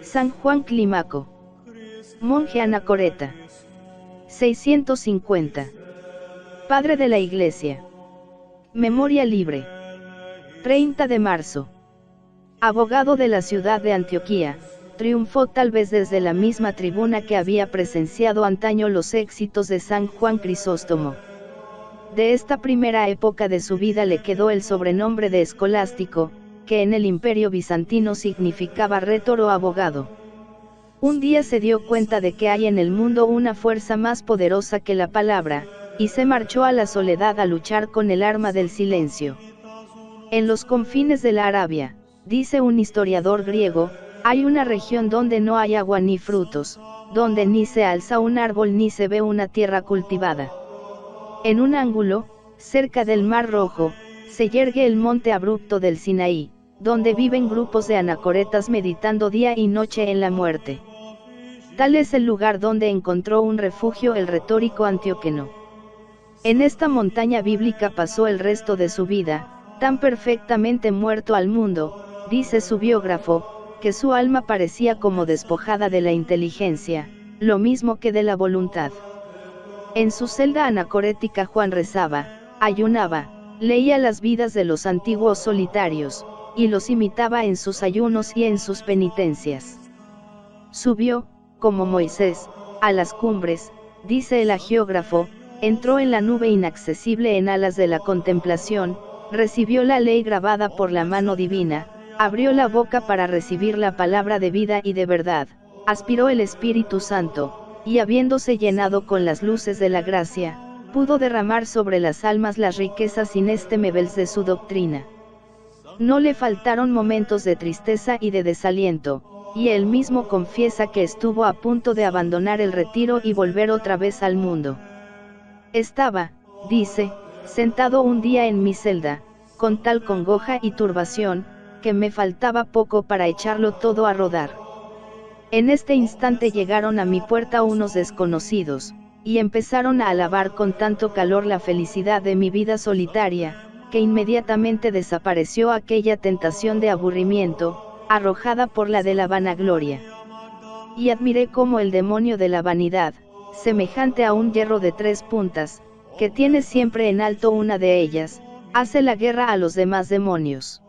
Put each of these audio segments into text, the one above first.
San Juan Clímaco. Monje anacoreta. 650. Padre de la Iglesia. Memoria libre. 30 de marzo. Abogado de la ciudad de Antioquía, triunfó tal vez desde la misma tribuna que había presenciado antaño los éxitos de San Juan Crisóstomo. De esta primera época de su vida le quedó el sobrenombre de escolástico, que en el Imperio bizantino significaba rétor o abogado. Un día se dio cuenta de que hay en el mundo una fuerza más poderosa que la palabra, y se marchó a la soledad a luchar con el arma del silencio. En los confines de la Arabia, dice un historiador griego, hay una región donde no hay agua ni frutos, donde ni se alza un árbol ni se ve una tierra cultivada. En un ángulo, cerca del Mar Rojo, se yergue el monte abrupto del Sinaí, donde viven grupos de anacoretas meditando día y noche en la muerte. Tal es el lugar donde encontró un refugio el retórico antioqueno. En esta montaña bíblica pasó el resto de su vida, tan perfectamente muerto al mundo, dice su biógrafo, que su alma parecía como despojada de la inteligencia, lo mismo que de la voluntad. En su celda anacorética Juan rezaba, ayunaba, leía las vidas de los antiguos solitarios, y los imitaba en sus ayunos y en sus penitencias. Subió, como Moisés, a las cumbres, dice el hagiógrafo, entró en la nube inaccesible en alas de la contemplación, recibió la ley grabada por la mano divina, abrió la boca para recibir la palabra de vida y de verdad, aspiró el Espíritu Santo, y habiéndose llenado con las luces de la gracia, pudo derramar sobre las almas las riquezas inestimables de su doctrina. No le faltaron momentos de tristeza y de desaliento, y él mismo confiesa que estuvo a punto de abandonar el retiro y volver otra vez al mundo. Estaba, dice, sentado un día en mi celda, con tal congoja y turbación, que me faltaba poco para echarlo todo a rodar. En este instante llegaron a mi puerta unos desconocidos, y empezaron a alabar con tanto calor la felicidad de mi vida solitaria, que inmediatamente desapareció aquella tentación de aburrimiento, arrojada por la de la vanagloria. Y admiré cómo el demonio de la vanidad, semejante a un hierro de 3 puntas, que tiene siempre en alto una de ellas, hace la guerra a los demás demonios.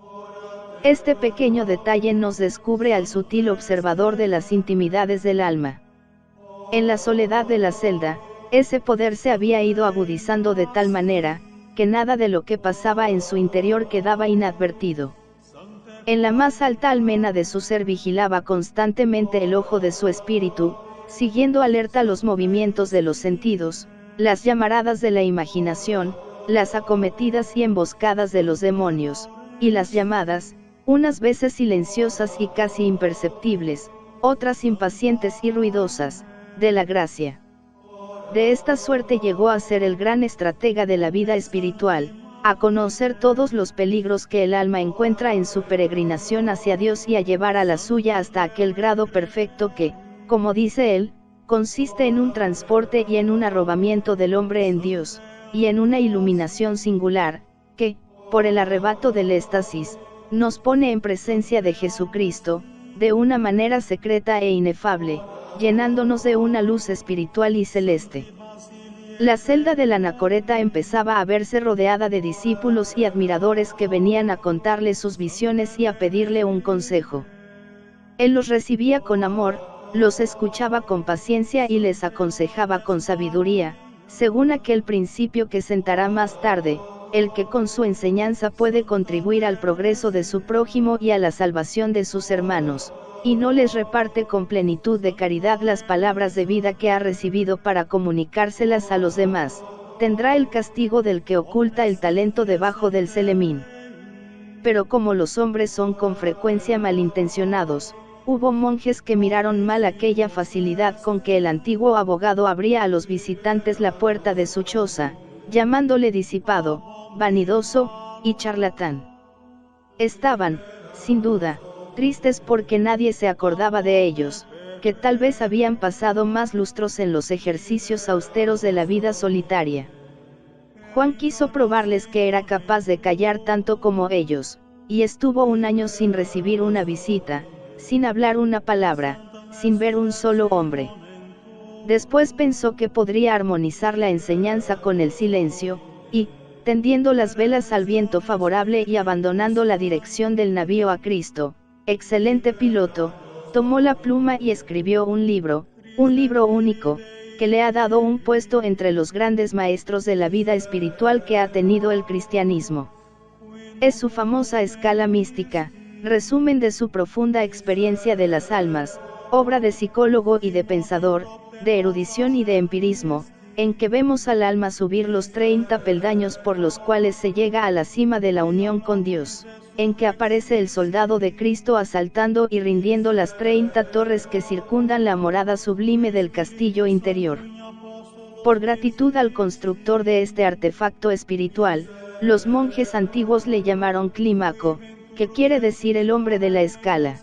Este pequeño detalle nos descubre al sutil observador de las intimidades del alma. En la soledad de la celda, ese poder se había ido agudizando de tal manera, que nada de lo que pasaba en su interior quedaba inadvertido. En la más alta almena de su ser vigilaba constantemente el ojo de su espíritu, siguiendo alerta los movimientos de los sentidos, las llamaradas de la imaginación, las acometidas y emboscadas de los demonios, y las llamadas, unas veces silenciosas y casi imperceptibles, otras impacientes y ruidosas, de la gracia. De esta suerte llegó a ser el gran estratega de la vida espiritual, a conocer todos los peligros que el alma encuentra en su peregrinación hacia Dios y a llevar a la suya hasta aquel grado perfecto que, como dice él, consiste en un transporte y en un arrobamiento del hombre en Dios, y en una iluminación singular, que, por el arrebato del éxtasis, nos pone en presencia de Jesucristo, de una manera secreta e inefable, llenándonos de una luz espiritual y celeste. La celda del anacoreta empezaba a verse rodeada de discípulos y admiradores que venían a contarle sus visiones y a pedirle un consejo. Él los recibía con amor, los escuchaba con paciencia y les aconsejaba con sabiduría, según aquel principio que sentará más tarde, el que con su enseñanza puede contribuir al progreso de su prójimo y a la salvación de sus hermanos, y no les reparte con plenitud de caridad las palabras de vida que ha recibido para comunicárselas a los demás, tendrá el castigo del que oculta el talento debajo del celemín. Pero como los hombres son con frecuencia malintencionados, hubo monjes que miraron mal aquella facilidad con que el antiguo abogado abría a los visitantes la puerta de su choza, llamándole disipado, vanidoso, y charlatán. Estaban, sin duda, tristes porque nadie se acordaba de ellos, que tal vez habían pasado más lustros en los ejercicios austeros de la vida solitaria. Juan quiso probarles que era capaz de callar tanto como ellos, y estuvo un año sin recibir una visita, sin hablar una palabra, sin ver un solo hombre. Después pensó que podría armonizar la enseñanza con el silencio, y, tendiendo las velas al viento favorable y abandonando la dirección del navío a Cristo, excelente piloto, tomó la pluma y escribió un libro único, que le ha dado un puesto entre los grandes maestros de la vida espiritual que ha tenido el cristianismo. Es su famosa escala mística, resumen de su profunda experiencia de las almas, obra de psicólogo y de pensador, de erudición y de empirismo, en que vemos al alma subir los 30 peldaños por los cuales se llega a la cima de la unión con Dios, en que aparece el soldado de Cristo asaltando y rindiendo las 30 torres que circundan la morada sublime del castillo interior. Por gratitud al constructor de este artefacto espiritual, los monjes antiguos le llamaron Clímaco, que quiere decir el hombre de la escala.